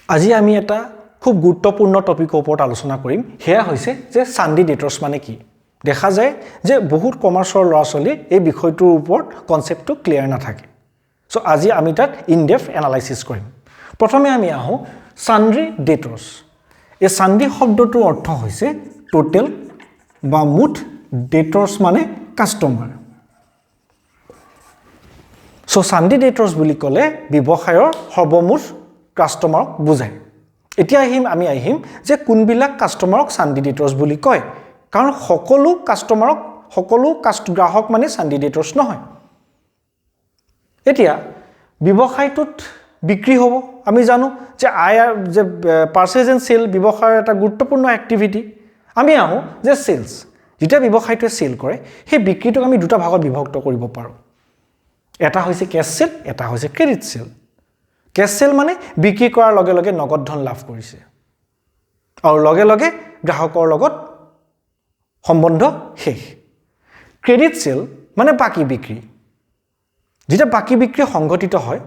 আজি আমি এটা খুব গুৰুত্বপূৰ্ণ টপিকৰ ওপৰত আলোচনা কৰিম হেয়া হৈছে যে সান্ডি ডেটৰ্স মানে কি দেখা যায় যে বহুত কমাৰ্চৰ ল'ৰা-ছোৱালী এই বিষয়টোৰ ওপৰত কনসেপ্টটো ক্লিয়াৰ নাথাকে সো আজি আমি তাত ইন ডেপথ এনালাইসিস কৰিম প্ৰথমে আমি আহো সান্ড্ৰি ডেটৰ্স এই সান্ডি শব্দটোৰ অৰ্থ হৈছে টোটাল বা মুঠ ডেটৰ্স মানে কাস্টমাৰ সো সান্ডি ডেটৰ্স বুলি ক'লে ব্যৱসায়ৰ সৰ্বমুঠ কাস্টমাৰক বুজায় এতিয়া আমি আহিম যে কোনবিলাক কাস্টমাৰক সান্ডি ডেটৰ্স বুলি কয় কাৰণ সকলো কাস্টমাৰক সকলো গ্ৰাহক মানে সান্ডি ডেটৰ্স নহয় এতিয়া ব্যৱসায়টোত বিক্ৰী হ'ব আমি জানো যে যে পাৰচেজ এণ্ড সেল ব্যৱসায়ৰ এটা গুৰুত্বপূৰ্ণ এক্টিভিটি আমি আহো যে সেলস যেটা ব্যৱসায়টোৱে সেল কৰে সেই বিক্ৰীটোক আমি দুটা ভাগত বিভক্ত কৰিব পাৰো এটা হৈছে ক্যাশ সেল এটা হৈছে ক্ৰেডিট সেল ক্যাশ সেল মানে বিক্ৰী কৰাৰ লগে লগে নগদ ধন লাভ কৰিছে আৰু লগে লগে গ্ৰাহকৰ লগত সম্বন্ধ শেষ ক্ৰেডিট সেল মানে বাকি বিক্ৰী যেটা বাকি বিক্ৰী সংঘটিত হয়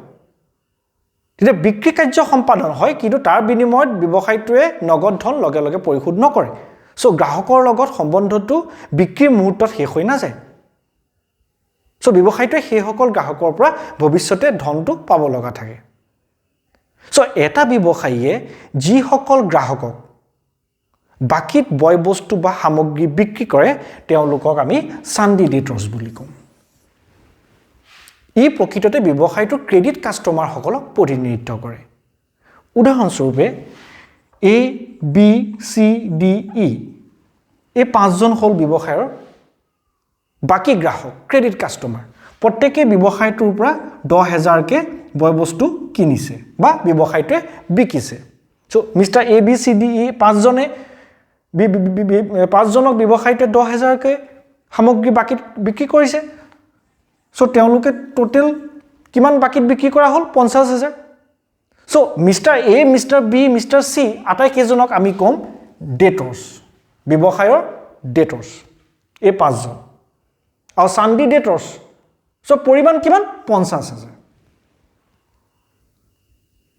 যেটা বিক্ৰী কাৰ্য সম্পাদন হয় কিন্তু তাৰ বিনিময়ত ব্যৱসায়টোৱে নগদ ধন লগে লগে পৰিশোধ নকৰে সো গ্ৰাহকৰ লগত সম্বন্ধটো বিক্ৰীৰ মুহূৰ্তত শেষ হৈ নাযায় সো ব্যৱসায়টোৱে সেই সকল গ্ৰাহকৰ পৰা ভৱিষ্যতে ধনটো পাব লগা থাকে সো এটা ব্যৱসায়ীয়ে যি সকল গ্ৰাহকক বাকিত বয় বস্তু বা সামগ্ৰী বিক্ৰী কৰে তেওঁলোকক আমি সান্ডি ডেটৰ্স বুলি কওঁ ই প্ৰকৃততে ব্যৱসায়টোৰ ক্ৰেডিট কাস্টমাৰ সকলক প্ৰতিনিধিত্ব কৰে উদাহৰণস্বৰূপে A B C D E এই পাঁচজন হল ব্যৱসায়ৰ বাকি গ্ৰাহক ক্ৰেডিট কাস্টমাৰ প্ৰত্যেককে ব্যৱসায়টোৰ পৰা 10000 কে বয় বস্তু কিনিছে বা ব্যৱসায়টোৱে বিকিছে so mister A B C D E পাঁচজনে পাঁচজনক ব্যৱসায়টোৱে 10000 কে সামগ্ৰী বাকিত বিক্ৰী কৰিছে সো তেওঁলোকে টোটাল কিমান বাকিত বিক্ৰী কৰা হল 50000 সো মিস্টাৰ এ মিস্টাৰ বি মিস্টাৰ সি আটাই কেজনক আমি কম ডেটৰ্স ব্যৱসায়ৰ ডেটৰ্স এই পাঁচজন আৰু সান্ডি ডেটৰ্স সো পৰিমাণ কিমান 50000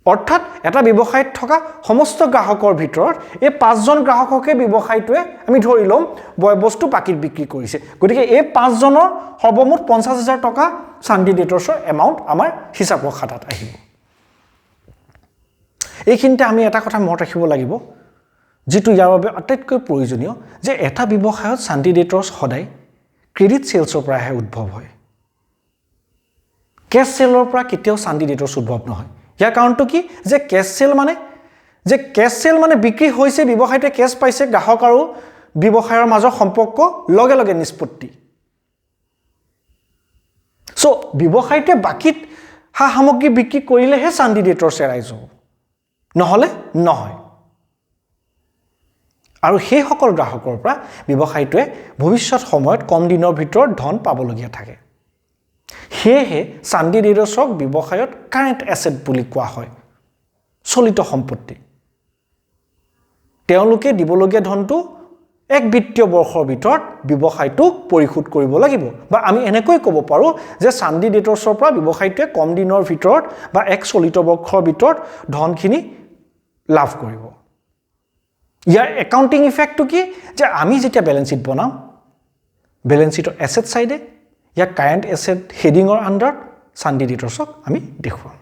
অৰ্থাৎ এটা ব্যৱসায়ত থকা সমস্ত গ্ৰাহকৰ ভিতৰত এই পাঁচজন গ্ৰাহককে ব্যৱসায়টোৱে আমি ধৰি লম বয় বস্তু বাকিত বিক্ৰী কৰিছে গতিকে এই পাঁচজনৰ সৰ্বমুঠ 50000 টকা সান্ডি ডেটৰ্সৰ এমাউন্ট আমাৰ হিচাপৰ খাতাত আহিব এইখিনিতে আমি এটা কথা মনত ৰাখিব লাগিব যেটো ইয়াৰ বাবে আটাইতকৈ প্ৰয়োজনীয় যে এটা ব্যৱসায়ত সান্ডি ডেটৰ্স সদায় ক্ৰেডিট সেলছৰ পৰাহে উদ্ভৱ হয় ক্যাশ সেলৰ পৰা কেতিয়াও সান্ডি ডেটৰ্স উদ্ভৱ নহয় ইয়াৰ কাৰণটো কি যে ক্যাশ সেল মানে বিক্ৰী হৈছে ব্যৱসায়তে ক্যাশ পাইছে গ্ৰাহক আৰু ব্যৱসায়ৰ মাজৰ সম্পৰ্ক লগে লগে নিষ্পত্তি সো ব্যৱসায়তে বাকিত সামগ্ৰী বিক্ৰী কৰিলেহে সান্ডি ডেটৰ্স এৰাইজ হ'ব নহলে নহয় আৰু সেই সকল গ্ৰাহকৰ পৰা ব্যৱসায়টোৱে ভৱিষ্যত সময়ত কম দিনৰ ভিতৰত ধন পাবলগীয়া থাকে হেহে সান্ডি ডেটৰ্সক ব্যৱসায়ত কাৰেন্ট এসেট বুলি কোৱা হয় চলিত সম্পত্তি তেওঁলোকে দিবলগীয়া ধনটো এক বিত্তীয় বৰ্ষৰ ভিতৰত ব্যৱসায়টোক পৰিশোধ কৰিব লাগিব বা আমি এনেকৈ ক'ব পাৰো যে সান্ডি ডেটৰ্সৰ পৰা ব্যৱসায়টোৱে কম দিনৰ ভিতৰত বা এক চলিত বৰ্ষৰ ভিতৰত ধনখিনি লাভ কৰিব ইয়াৰ একাউন্টিং ইফেক্টটো কি যে আমি যেতিয়া বেলেন্স শীট বনাম বেলেন্স শীটৰ এসেট সাইডে या কাৰেন্ট এসেট হেডিংৰ আন্ডাৰত সান্ডি ডেটৰ্সক আমি দেখুৱাম